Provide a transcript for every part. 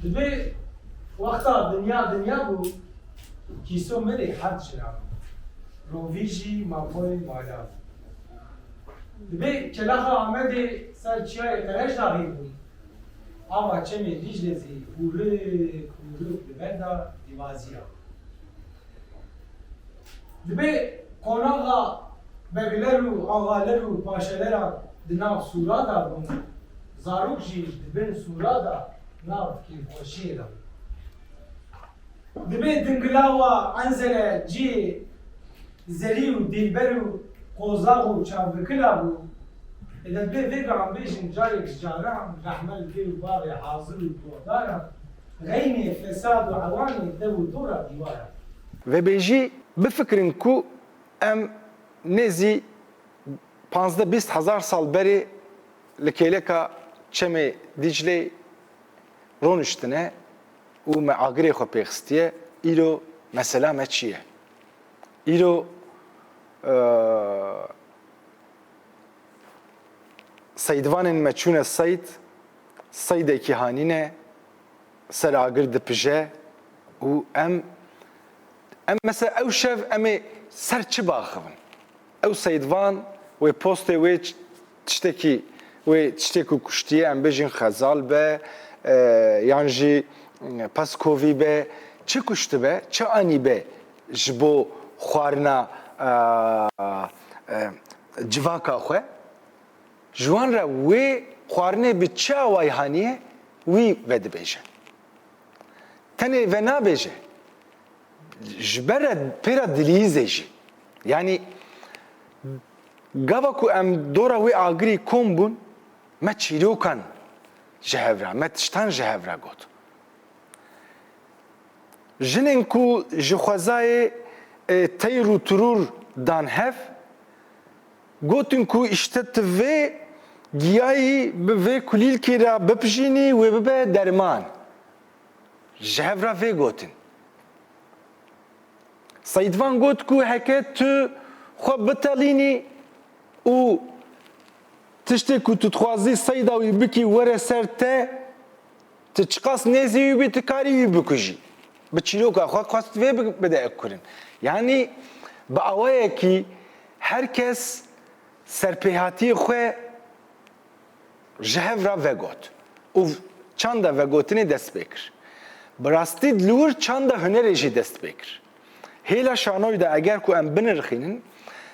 Dibê wexta dinya bû kîso mirê herd jira rovî jî mamoyê mala bû. Dibê kelaxa Amedê ser çiyayê qereş dahî bûn. Ava çemê Diclê zî hûrik li ber da dîvaziya. Dibê konaxa begiler û avaler û paşeleran di nav sûra da bûn. Zarok jî dibin sûra da nav kêfxweşiyê da. Dibê dingilava Enzele ciyê zelî û dîlber û qozaq û çavbikila bû. Dibê vê an bêjin carek caran rehmel vê û bağê hazir û guhdaran غeynê fesad û ewanê dev û dora dîwaran. Vebêjî bifikirin ku em nêzî 15-20 hezar sal berê li kêleka çemê Diclê roniştine û me agirê xwe pêxistiye, îro mesela me çi ye? Îro seydvanên me çûne seydekî hanîne, ser agir dipije û em mesela ew şev em ê ser çi baxivin? Ew seydvan wê postê wê tiştekî ku kuştiye em bêjin xezal be yan jî peskovî be, çi kuşti be, çi anî be ji bo xwarina civaka xwe? Ji wan re wê xwarinê bi çi awayî haniye wî vedibêje. Tenê ve nabêje. Ji ber re pêra dilîzê jî. Yani gava ku em dora wê agirî kom bûn, me çîrokan ji hev re, me tiştan ji hev re got. Jinên ku ji xwezayê teyr û turûr dan hev, gotin ku işte tu vê giyayî bi vê kulîlkê re bipijînî wê bibe derman. Ji hev re vê gotin. Seydvan got ku heke tu xwe bitelînî û tiştê ku tu dixwazî seyda wî bikî were ser te, tu çiqas nêzî wî bî tu karî wî bikujî. Bi çîroka xwe xwast vê bide ekkurin. Yani bi awayekî herkes serpêhatiyê xwe ji hev re vegot. û çanda vegotinê dest pê kir. Bi rastî li wir çanda hunerê jî dest pê kir. Hêla şanoyê de eger ku em binirxînin,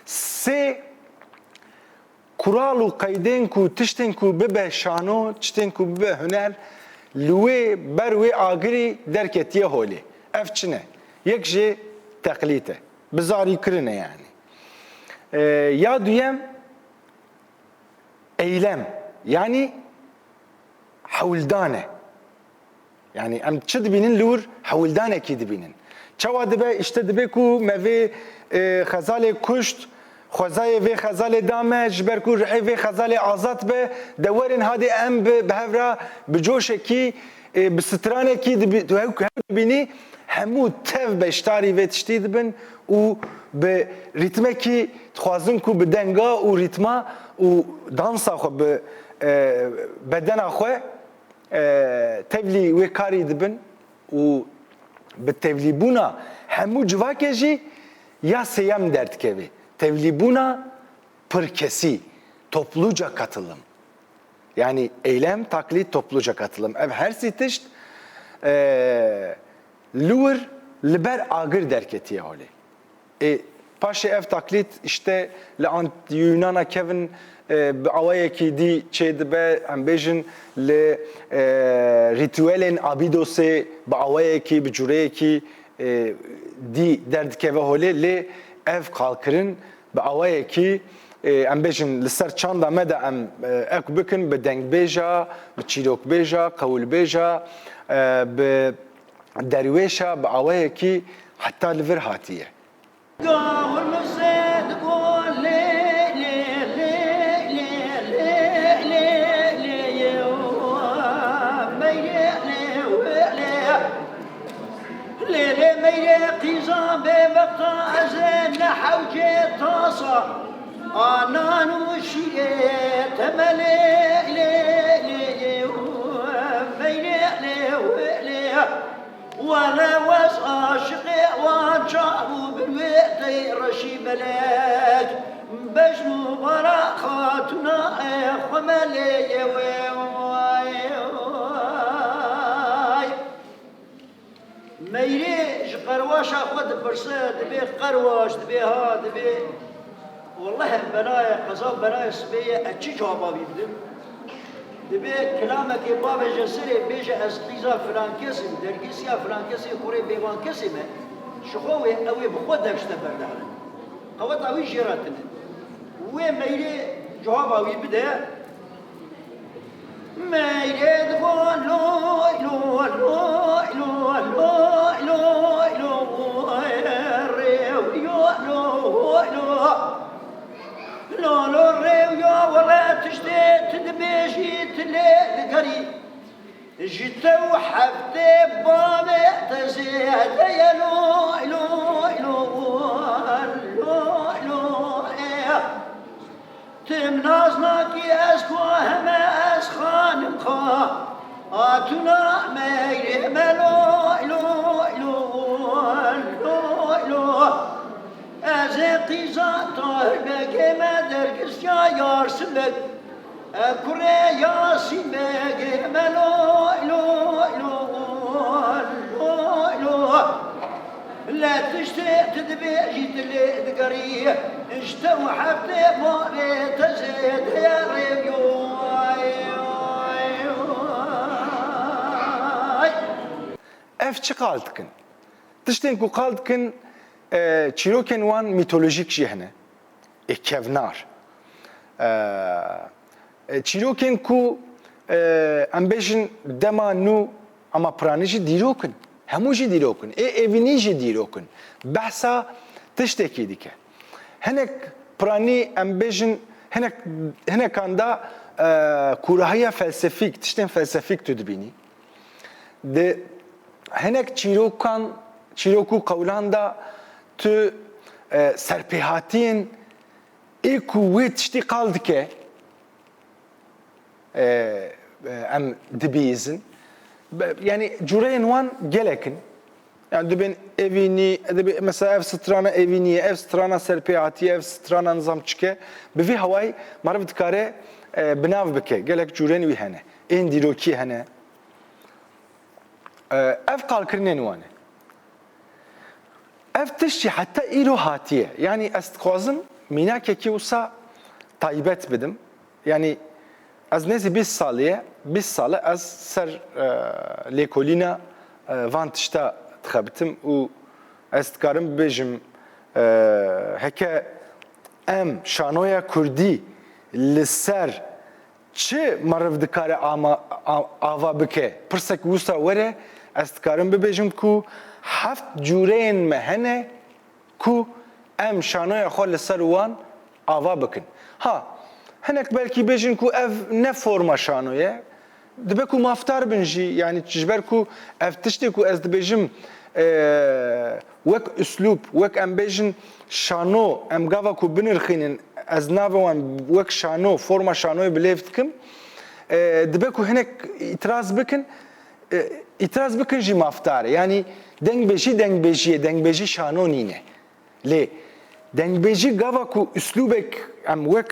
sê kural û qeydên ku tiştên ku bibe şano, tiştên ku bibe huner, li wê ber wê agirî derketiye holê. Ev çi ne? Yek jê teqlît e. Bizarîkirin e yani. Ya duyem eylem. Yani hewldan e. Yani em çi dibînin li wir hewldanekî dibînin. Çawa dibe işte dibe ku me vê xezalê kuşt, xwezayê vê xezalê dame ji ber ku rihê vê xezalê azad be, de werin hadê em bi hevra bi coşekî bi stranekî tu hew dibînî hemû tev beşdarî vê tiştî dibin û bi rîtmekî dixwazin ku bi denga û rîtma û dansa xwe bi bedena xwe tevlî wê karî dibin û bi tevlîbûna hemû civakê jî ya sêyem derdikeve. Tevlîbûna pırkesî, topluca katılım. Yani eylem, taklit, topluca katılım. Ev her tişt li wir li ber agir derketiye holê. Paşê ev taklit işte li Yunana kevin bi awayekî dî çê dibe, em bêjin li ritüelên Abidosê bi awayekî, bi cureyekî dî derdikeve holê, lê ev qalkirin bi awayekî em bêjin li ser çanda me de em ek bikin bi dengbêja, bi çîrokbêja, qewilbêja, bi derwêşa, bi awayekî heta li vir hatiye. آنان و شیعه تملی ولا وز عاشقي وجعلوا بالوقت رشي بلاك بجنو برا خاتنا خمالي ميريش قرواش اخوات برسات دبي قرواش دبي ها دبي والله بنايا قصاب بنايا سبيه اتشي جوابا بيبدم دبي كلامك بابا جسري بيجي اسقيزا فرانكسي درجيسيا فرانكسي كوري بيوان كسمه شخوي اوي بخودك اشتبردار قوات اوي جيراتنا وي ميري جوابا بيبدا ميري تقول لو لو لو لو لو لو لو لو ريو ولا تجدي تدبيجي تلي قري جيت وحبتي بابي تزيد يا لو لو لو لو لو تمنازناكي اسكوهم اسخان مخا اتنا ميري ملو لو لو لو لو ازقي زاتار بكي ما دركس يا يارسلك كوري ياسي بكي ملو لو لو لو لو لا تشتاق تدبي جيت اللي ذكري اشتا وحبتي مالي تزيد يا ريبيو اف چی قال دکن؟ تشتین کو قال دکن چیروکن وان میتولوژیک جی هنه اکیونار چیروکن کو ام بیشن دما نو اما پرانی جی دیروکن همو جی دیروکن evini جی دیروکن بحثا تشتکی دیکه هنک پرانی ام بیشن هنک اندا کورهaya felsefik tişten felsefik tüdbini de henek çiroku kavlanda tu serpihatiyen kuvvet tişti kaldı ki em dibizin yani cureyen wan gelekin yani dibin evini mesela ev strana evini ev strana serpihati ev strana nizam çike bivi havay marv dikare binav bike gelek curen wi hene en diroki hene ev kalkırnen wane ev tişi hatta ilo hatiye yani estqazım minakeki usa taybet bidim yani az nezi 20 sale az ser lekolina vantişta txabitim u estkarım bejim heke em şanoya kurdi lisser çi marv dikare ava bike pirsek usta were استکارم ببیجم کو هفت جورین مهنه کو ام شانوی خال سر وان آوا بکن ها هنک بلکی بیجن کو اف نه فرما شانویه دبه کو مافتار بنجی یعنی تجبر کو اف تشتی کو از دبیجم وک اسلوب وک ام بیجن شانو ام گاوا کو بنرخینن از ناوان وک شانو فرما شانوی بلیفت کم دبه کو هنک itiraz بکن itiraz bikın jî maftar yani dengbêjî şano nîne lê dengbêjî gava ku üslûbek em wek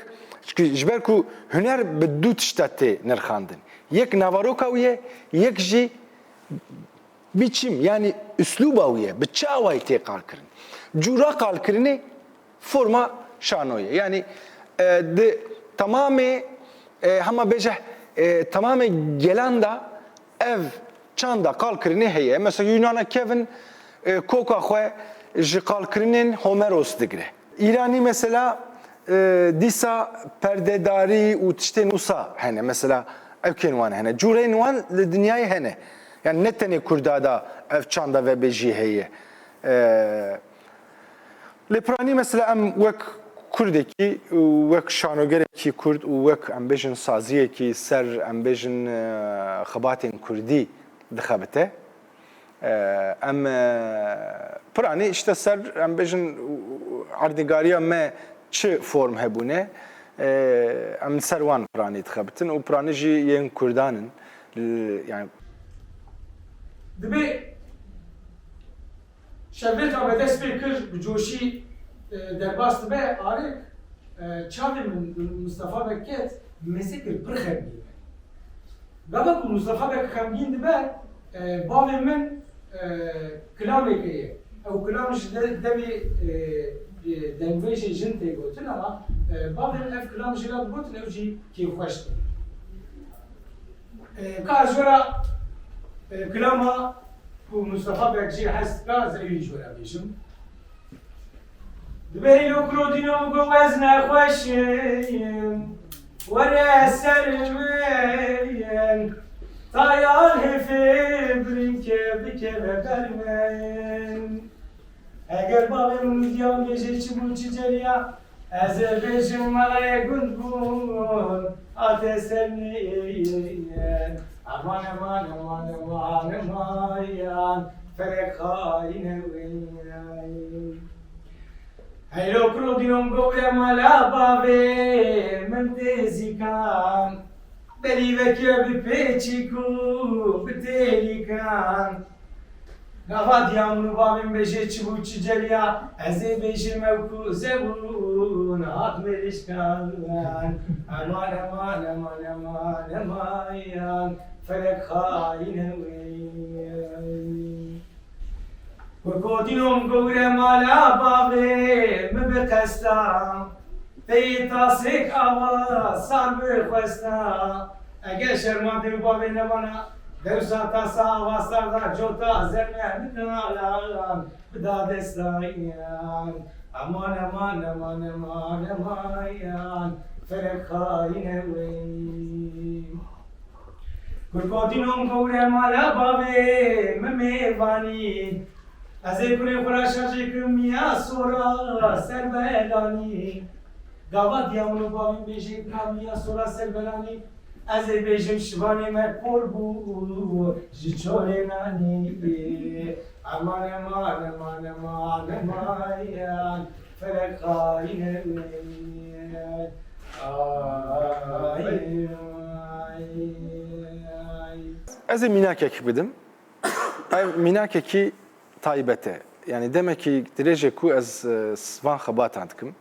ji ber ku huner bi du tişta tê nirxandin yek navaroka wî ye yek jî biçim yani üslûba wî ye bi çawa tê qalkirin cûra qalkirinê forma şano ye yani di tamamê hema bêje tamamê gelan da ev çanda qalkirinê heye mesela Yunan'a kevin koka xwe ji qalkirinên Homeros digre İranî mesela dîsa perdedarî û tiştên wisa hene mesela evkên wan hene cûreyên wan li dinyayê hene yani ne tenê Kurda da ev çanda vebêjî heye lê piranî mesela em wek Kurdekî wek şanogerekî Kurd û wek em bêjin saziyekî ser em bêjin xebatên Kurdî dixebite em piranî işte ser em bêjin erdîgariya me çi form hebûne em ser wan piranî dixebitin û piranî jî yên Kurdan in yani Dibe شبت آب دست بکر بجوشی درباست به آرک چاوی مصطفی بکت مسکر پر خمگین دابا کو مصطفی بک خمگین دبه باوی من کلامی که او کلامش دبی دنگویش جن تیگوتن اما باوی من اف کلامش را بگوتن او جی کی خوشت کار جورا کلاما کو مصطفی بک جی هست کار زیوی جورا بیشم دبیرو کرودینو گو وزن خوشیم وره سرمین تایال هفبرین که بکه ببرمین اگر باویم دیام گشه چی بود چی جریا از بشم مغای گند بون آته سرمین امان امان امان امان امان فرق خواهی نوین هیلو کرودیم گوره مالا باوی من دیزی کن بلی وکی بپیچی کو بتیلی کن نوا دیامونو باویم بشه چی بود چی جلیا ازی بشه موکو زبون هات مریش کن امان امان امان امان امان فرق خواهی نوین وكودينهم قورة مالا باغي مبقستا في تاسك أوا صار بخوستا أجا شرمان دي بابي نبانا دوسا تاسا أوا صار دا جوتا زرمه نكالان بدا دستايان أمان أمان أمان أمان أمان فرق خاين وين وكودينهم قورة مالا باغي مميواني از کنه خوراشی کمیا سورا سر بلانی گاوا دیامونو باویم بیشی کمیا سورا سر بلانی از بیشم شبانه مکور بو جیچوره نانی امان امان امان امان امان فرق خاینه Ez minakek bidim. Ev minakeki taybete. Yani demek ki derece ku az svan xabatan dikim.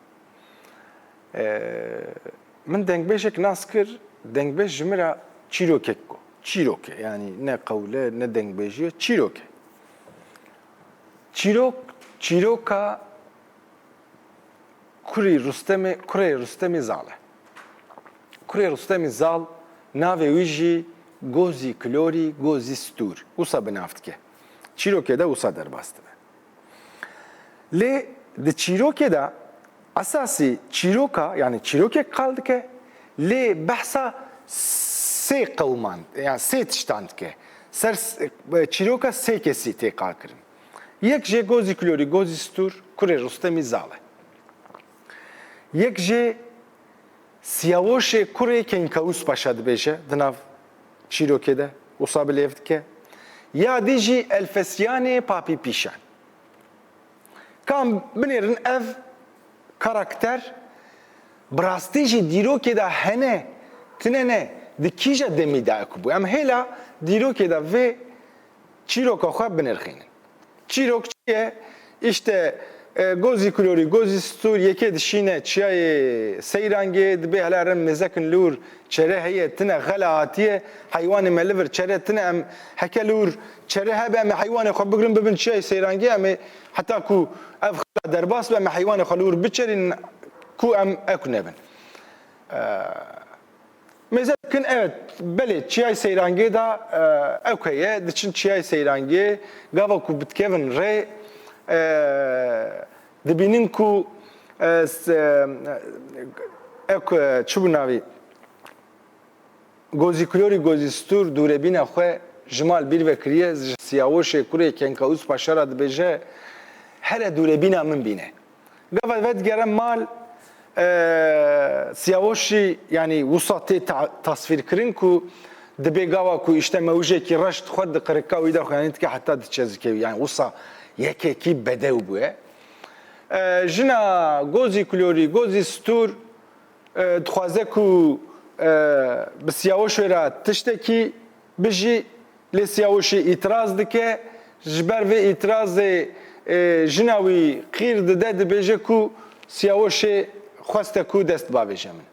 Min dengbeşek nas kir, dengbeş jimira çirokek ko. Çiroke yani ne kavle ne dengbeşiye çiroke. Çiroka kuri Rustemi Zale. Kuri Rustemi Zal nave uji gozi klori gozi stur. Usa benaftke. Çiroke'de usa derbastı. Le de Çiroke'de asası Çiroka yani Çiroke kaldı ki le bahsa se kavman yani se tiştand ki ser Çiroka se kesi tekrar kırın. Yek je gozi klori gozi stur kure Rustemi Zale. Yek je siyawoşe kure kenkaus paşa dbeje dınav Çiroke'de usa belevdke. Ya dici elfesyane papi pişan. Kam binirin ev karakter brastici diroke da hene tinene dikija demida akubu. Am hela diroke da ve çirok akha binirkhinin. Çirok çiye işte gozi klori gozi stur yeke dişine çiye seyrange dbe halaran mezakin lur çere heye tine galatiye hayvanı meliver çere tine em hekelur çere habe em hayvanı khobgrin bibin çiye seyrange em hatta ku ev derbas ve em hayvanı khalur biçerin ku em eknebin mezakin evet beli çiye seyrange da evkeye diçin çiye seyrange gava ku bitkevin re dibinin ku ek çubunavi gozi klori gozi stur durebina xwe jmal bir ve kriye siyawoşe kure kenkaus paşara dbeje hele durebina min bine gava vet gerem mal siyawoşi yani wusatê tasvir kirin ku dibe gava ku işte mewjekî reşt xwe diqirika wî de yani tike heta diçezike yani wisa yekekî bedew bûye jina gozî klorî gozî stûr dixwaze ku bi siyawoşê re tiştekî bijî lê siyawoşê îtiraz dike ji ber vê îtirazê jinawi qîr dide dibêje ku siyawoşê xweste ku dest bavêje min.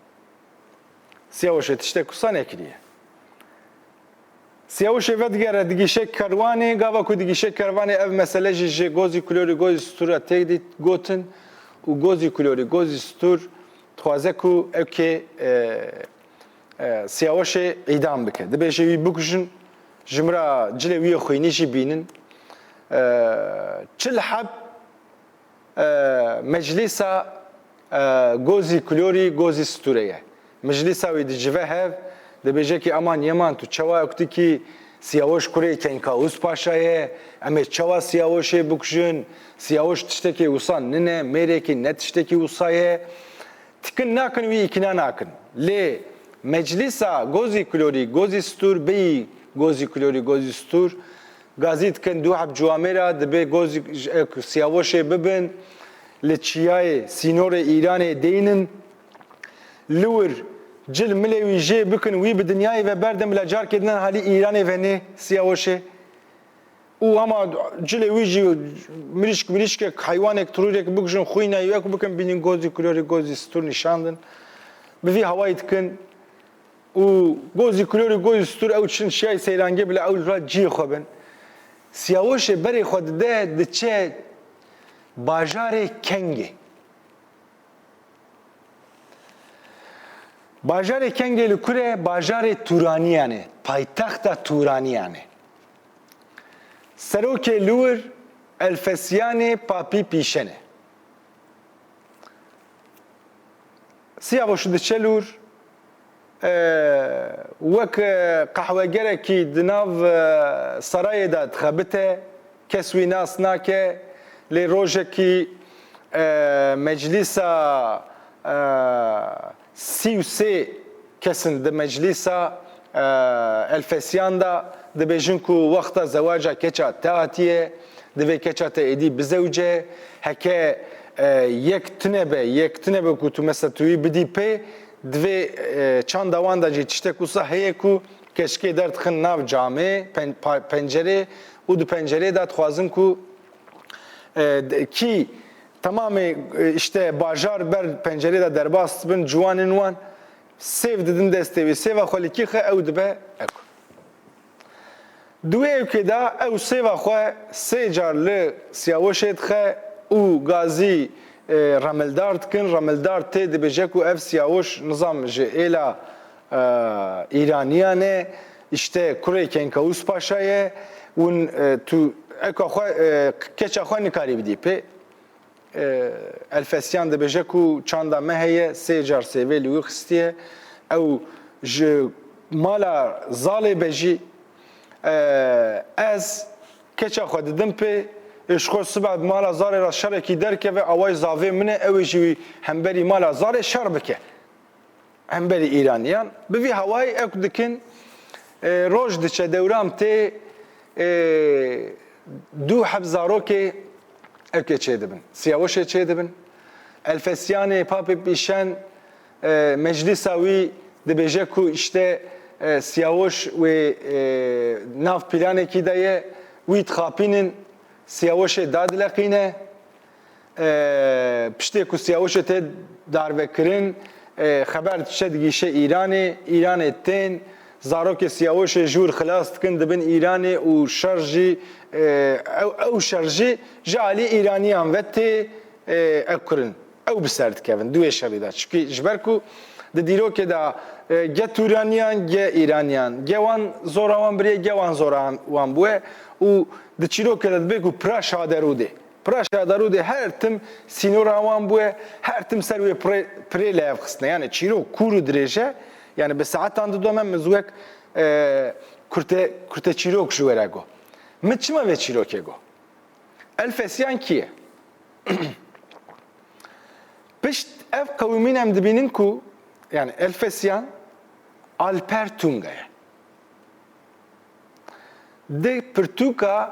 Siyawoşê tiştek wisa nekiriye. Siyawoşê ve digere digîşek kerwanê, gava ku digîşek kerwanê ev mesele jî ji gozî kulorî gozî stûra têk dît gotin û gozî kulorî gozî stûr dixwaze ku evkê siyawoşê îdam bike. Dibêje wî bikujin ji min ra cilê wî yê xwînî jî bînin. Çil heb meclîsa gozî kulorî gozî stûrê ye. Meclîsa wî dicive hev dibêje ki aman yeman tu çawa ektikî siyawoş kurê Kenkavus Paşa ye, em ê çawa siyawoşê bikujin, siyawoş tiştekî wisa nine, mêrekî ne tiştekî wisa ye. Tikin nakin wî îkna nakin. Lê meclîsa gozî kulorî gozî stûr bêyî gozî kulorî gozî stûr gazî dikin du heb ciwamê ra dibe gozî siyawoşê bibin li çiyayê sînorê Îranê deynin li wir cil milê wî jê bikin wî bi dinyayê ve berdem bila carkê dinan halî Îranê ve nê siyawoşê û hema cilê wî jî mirîşk mirîşkek heywanek turûrek bikujin xwîna wek bikin bînin gozî kulorî gozî stûr nîşandin bi vî hewayê dikin û gozî kulorî gozî stûr ew çin şiyayê seyrangê bila ew ra ciyê xwe bin. Siyawoşê berê xwe dide diçe bajarê Kengê. Bajarê Kengê li kur e? Bajarê Tûraniyan e, paytexta Tûraniyan e. Serokê li wir Elfesyanê Papî Pîşen e. Siyawoş diçe li wir wek qehwegerekî di nav serayê de dixebite, kes wî nas nake, lê rojekî meclîsa sî û sê kesin di meclîsa Elfesyan da dibêjin ku wexta zewaca keça te hatiye, divê keça te êdî bizewce, heke yek tune be ku tu mesela tu wî bidî pê divê çanda wan da jî tiştek wisa heye ku keşkê derdixin nav camê, pencerê û di pencerê de dixwazin ku ki tamamê işte bajar ber pencerê de derbas bin ciwanên wan sêv didin destê wê sêva xwelîkî xe ew dibe eku. Duê evkê de ew sêva xwe sê car li siyawoşê dixe û gazî remildar dikin, remildar tê dibêje ku ev siyawoş nizam ji êla Îraniyan e, işte kurê Kenkavus Paşa ye û tu eka xwe keça xwe nikarî bidî pê. Elfesyan dibêje ku çanda me heye sê car sêvê li wî xistiye ew ji mala zalê be jî ez keça xwe didim pê eşxwe sibe mala zarê ra şerekî derkeve away zavê min e ew ê jî wî hemberî mala zarê şer bike hemberî Îraniyan bi vî hewayê ew dikin roj diçe dewram tê du heb zarokê evkê çê dibin, siyawoşê çê dibin. Elfesyanê Papê Pîşen meclîsa wî dibêje ku işte siyawoş wê nav planekî de ye wî dixapînin siyawoşê dadileqîne piştê ku siyawoşê tê darvekirin xeber diçe digîşe Îranê, Îranê tên zarokê siyawoşê jûr xilas dikin dibin Îranê û şer jî ew şer jî ji alî Îraniyan ve tê ew kirin ew bi ser dikevin duê şerî de çikî ji ber ku di dîrokê de ge Tûraniyan ge Îraniyan ge wan zora wan biriye ge wan zora wan bûye û di çîrokê de dibe ku pira şaderûdê pira şaderûdê her tim sînora wan bûye her tim ser wê pirê li hev xistine yani çîrok kûr û dirêje yani bi saetan di domen min zûek kurtê çîrok ji were got. Min çima vê çîrokê got? Elfesyan kî ye? Pişt ev qewimîn em dibînin ku yani Elfesyan Alper Tunga ye. Di pirtûka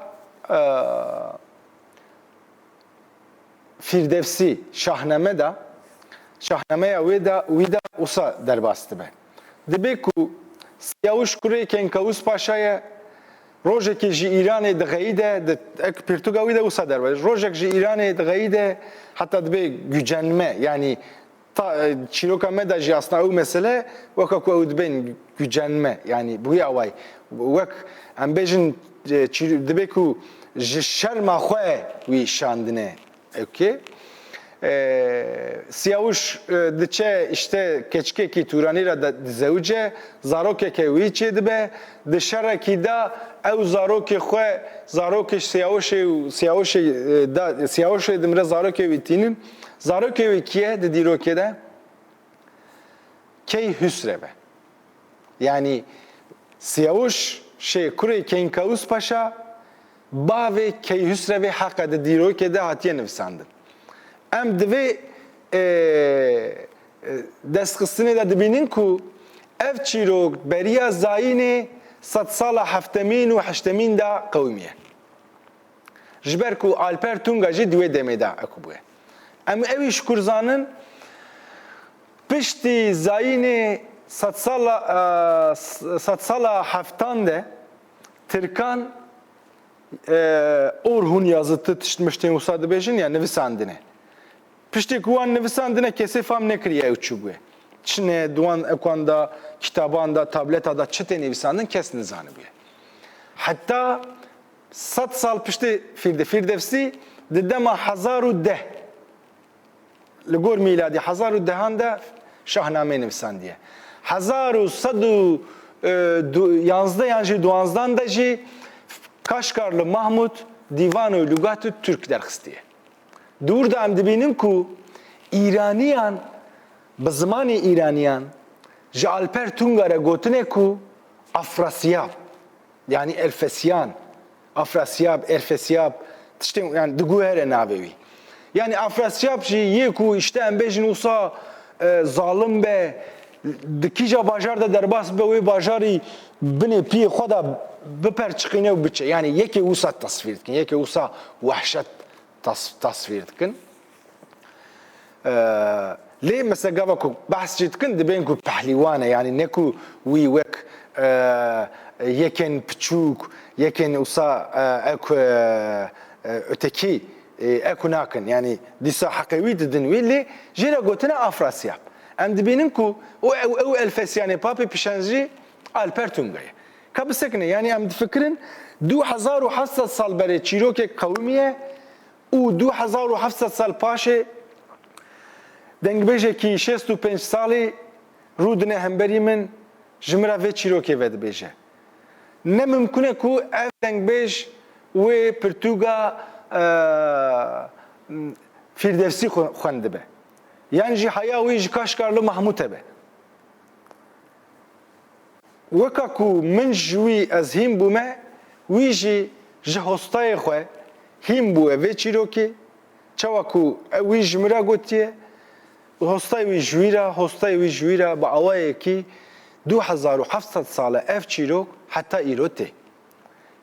Firdevsî şahname da şahnameya wê de wisa derbas dibe. Dibe ku siyawoş kurê Kenkavus Paşa ye روجك جي إيراني دغيدة اك برتغاوي ده وصدر روجك جي إيراني دغيدة حتى دبي جنمة يعني چیروکا مدا جی اصلا او مسئله وکا کو او دبین جنمه يعني بوی اوای وک ام بیجن دبی کو شرما خواه وی شاندنه اوکی سیاوش دچه işte keçke ki turani ra zevce zaroke ke wî çê dibe di şerekî da ew zarokê xwe zarokê siyawşê dimre zarokê wî tînin zarokê wî kiye di dîrokê de key hüsre be yani siyawş şey kurê Kenkavus Paşa bavê key hüsre ve heqa di dîrokê de hatiye nivîsandin em divê destxistinê de dibînin ku ev çîrok beriya zayînê sed sala heftemîn û heştemîn da qewmiye ji ber ku Alper Tunga jî di wê demê de ekbûye em evî ji kurzanin piştî zayînê sed sala heftan de Tirkan orhun yazıtı tiştmiştên wisa dibêjin ya nivîsandine piştî ku wan nivîsandine kesê fam nekiriye ew çû bûye çinê duwan ekwan da kitaban da tableta da çi tê nivîsandin kes nizanibûye heta 100 sal piştî Firdevsî di dema 1010 li gor mîladî 1010 de şahnamê nivîsandiye 1111 yan jî 12 de jî Kaşgarlı Mahmud Divan-ı Lügat-ı Türk derxistiye. Dur da em dibînin ku İraniyan bi zimanê İraniyan ji Alper Tunga re gotine ku Afrasyab yani Elfesyan Afrasyab Elfesyab tiştên yani diguhere navê wî. Yani Afrasyab jî yê ku işte em bêjin wisa zalim be di kîja bajar de derbas be wê bajarî binê piyê xwe da biperçiqîne û biçe yani yekê wisa tasvîr dikin yekê wisa wehşet tasvîr dikin lê mesela gava ku behs jî dikin dibên ku pehlîwan e yani ne ku wî wek yekên piçûk yekên wisa ek ötekî ek nakin yani dîsa heqê wî didin wî lê jê re gotine Afrasyab em dibînin ku ew Elfesyanê papê pîşanjî Alper Tunga'ye ka bisekine yani em difikirin 2700 sal berê çîrokek qewmiye û 2700 sal paşê dengbêjekî 65 salî rûdine hemberî min ji min re vê çîrokê vedibêje ne mimkûn e ku ev dengbêj wê pirtûka Firdevsî xwendibe yan jî heya wî ji Kaşgarlı Mahmud hebe weka ku min ji wî ez hîn bûme wî jî ji hostayê xwe hîn bûye vê çîrokê çawa ku wî ji min re gotiye hostayê wî ji wî re hostayê wî ji wî re bi awayekî 2700 sal e ev çîrok heta îro tê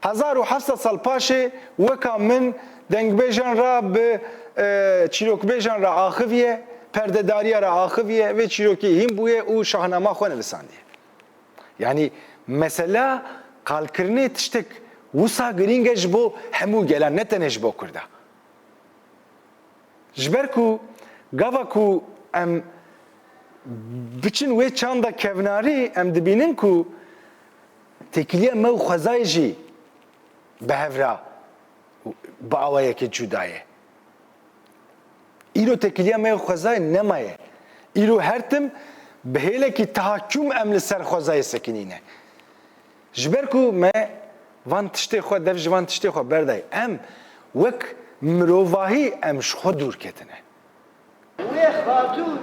1700 sal paşê weka min dengbêjan re bi çîrokbêjan re axiviye perdedariya re axiviye vê çîrokê hîn bûye û şahnama xwe nivîsandiye yani mesela qalkirinê tiştek wisa girîng e ji bo hemû gelan ne tenê ji bo Kurda ji ber ku gava ku em biçin wê çanda kevnarî em dibînin ku têkiliya me û xwezayê jî bi hev re bi awayekê cuda ye îro têkiliya me û xwezayê nemaye îro her tim bi hêlekî tahakküm em li ser xwezayê sekinîne ji ber ku me van tiştê xwe dev ji van tiştê xwe berdayê em wek mirovahî em ji xwe dûr ketine wê xatûn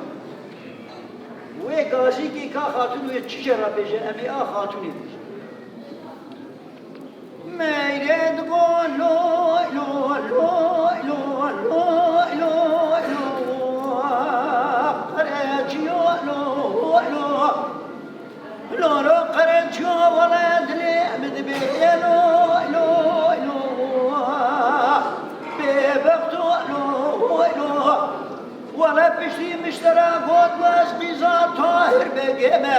wê gazîkî ka xatûn wê çi jê rabêje em ê a xatûnê bêjin meyrê digon loy loy loy loy loy loy qereciyo loy loy loro qereciyo wala dilê em dibê loy loy loy bêbexto loy loy wala piştî miştera gotmez biza tahir begeme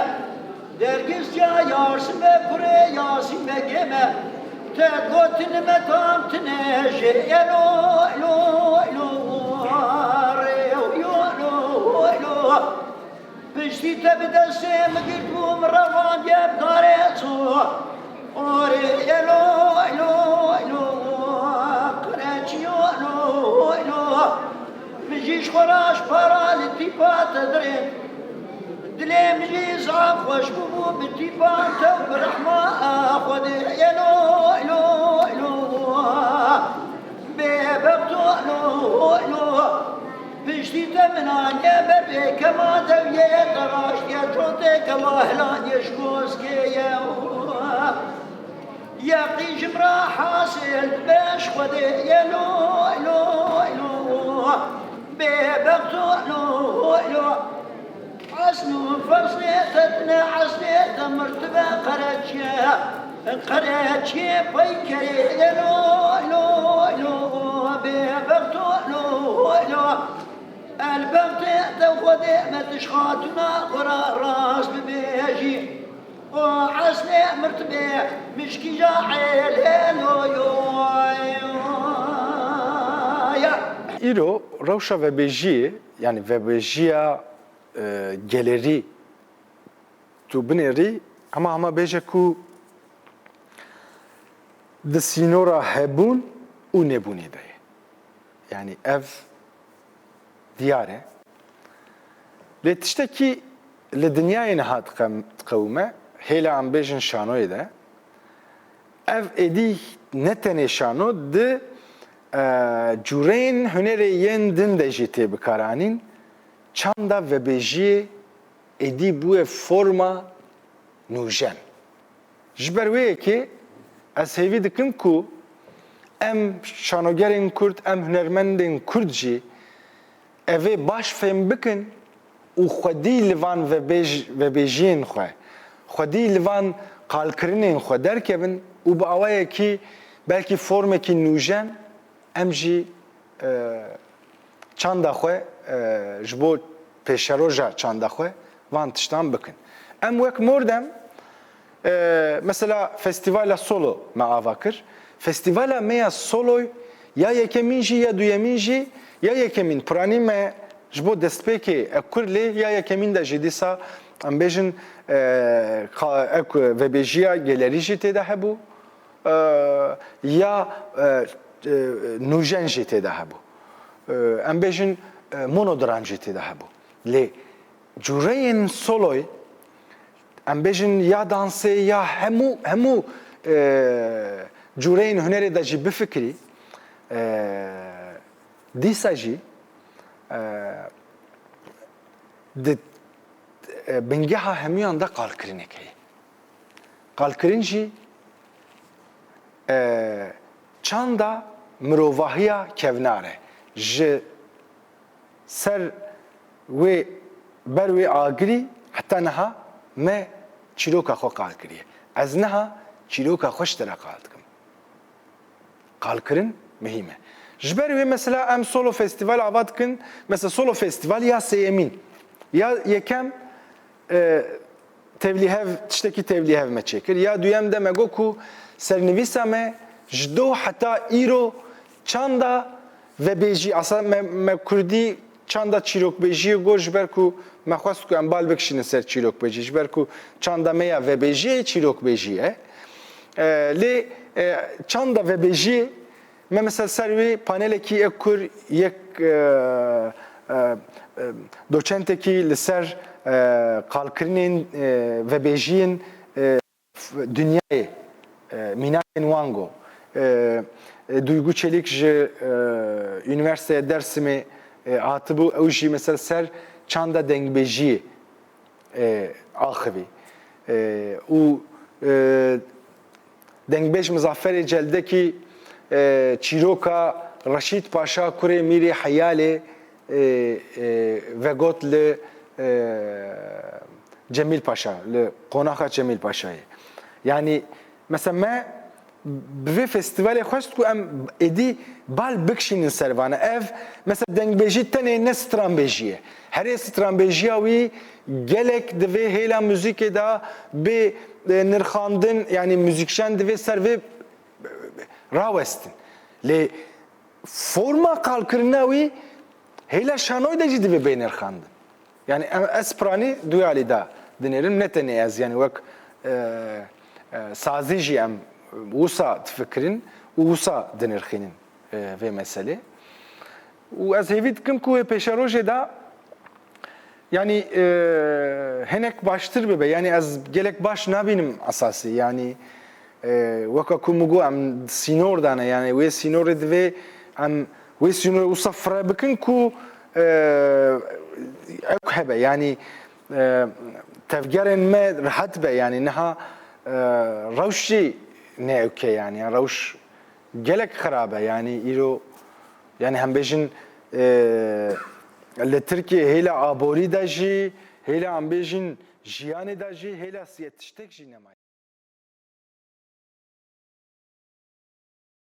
dergizca yarsın ve kure yasin begeme تقوتن متام تنجر يلو لو لو لو بشتي تبدا سيم قدوم رفان جاب داريتو اوري يلو لو لو قراتيو لو لو مجيش خراش بارالتي باتدرين دليم جيز عفوش بوبو بالتيبان تو برحمة اخذ يلو لو لو بيبقتو لو لو بشتي تمنا يبري كما دوية تراش يا جوتي كما هلان يشكوز كي يا قيج مرا حاصل باش خذ يلو لو لو بيبقتو لو لو عسنو فصلتنا عسنت مرتبة قراتشي بيكري لو لو لو بيبقتو لو لو البغت تاخذ ما تشخاطنا قرا راس ببيجي وعسني مرتبة مشكي جاحل لو يا ایرو روشا و بجیه یعنی و بجیا گلری تو بنری اما بیجه کو دسینورا هبون و نبونی ده یعنی اف دیاره لتشتکی لدنیای نهاد قومه هیلا ام بیجن شانوی ده اف ادی نتنه شانو ده جورین هنر یندن de jî tê bikaranîn çanda vebêjiyê êdî bûye forma nûjen. Ji ber wê yekê ez hêvî dikim ku em şanogerên Kurd, em hunermendên Kurd jî evê baş fêm bikin û xwedî li van vebêjiyên xwe, xwedî li van qalkirinên xwe derkevin û bi awayekî belkî formekî nûjen em jî çanda xwe ji bo pêşeroja çanda xwe van tiştan bikin. Em wek mordem mesela festivala solo me ava kir. Festivala me ya soloy ya yekemîn jî ya duyemîn jî ya yekemîn piranî me ji bo destpêkê ekur lê ya yekemîn de jî dîsa em bêjin vebêjiya gelerî jî têde hebû ya nûjen jî têde hebû. Em bêjin monodram jî têde hebû. Lê cureyên soloy em bêjin ya dansê ya hemû cureyên hunerê de jî bifikirî dîsa jî di bingeha hemûyan de qalkirinek heye. Qalkirin jî çanda mirovahiya kevnar e. Ji ser wê ber wê agirî heta niha me çîroka xwe qal kiriye. Ez niha çîroka xwe ji te re qal dikim. Qalkirin mihîm e. Ji ber wê mesela em solo festival ava dikin, mesela solo festival ya sêyemîn ya yekem tevlîhev tiştekî tevlîhev me çêkir ya duyem de me got ku sernivîsa me ji do heta îro çanda vebêjî asa me Kurdî çanda çîrokbêjiyê got ji ber ku me xwest ku em bal bikişînin ser çîrokbêjî ji ber ku çanda me ya vebêjiyê çîrokbêjî ye. Lê çanda vebêjiyê me mesela ser wê panelekî ek kur yek doçentekî li ser qalkirinên vebêjiyên dünyayê mînayên wan got. Duygu Çelik ji Üniversiteye Dersimê hatibû ew jî mesela ser çanda dengbêjiyê axivî. û dengbêj Muzafferê Celdekî çîroka Reşîd Paşa kurê Mîrê Heyalê vegot li Cemil Paşa, li qonaxa Cemil Paşayê. Yani mesela me bi vê festivalê xwest ku em êdî bal bikişînin servane. Ev mesela dengbêjî tenê ne stranbêjî ye. Herê stranbêjiya wî gelek divê hêla müzîkê de bê nirxandin yani müzîkşen divê ser vê rawestin. Lê forma qalkirina wî hêla şanoy de jî dibe bênirxandin. Yani ez piranî duya alî da dinêrim, ne tenê ez yani wek sazî jî em wisa difikirin û wisa dinirxînin vê meselê. û ez hêvî dikim ku wê pêşerojê da yani hinek baştır bibe. Yani ez gelek baş nabînim esasî. Yani weka ku min got em sînor dane yani wê sînorê divê em wê sînorê wisa fire bikin ku ew hebe yani tevgerên me rihet be yani niha rewş jî ne okê yani rewş gelek xirab e yani îro yani hem bêjin li Tirkiye hêla aborî de jî hêla em bêjin jiyanê de jî hêla tiştek jî nemaye.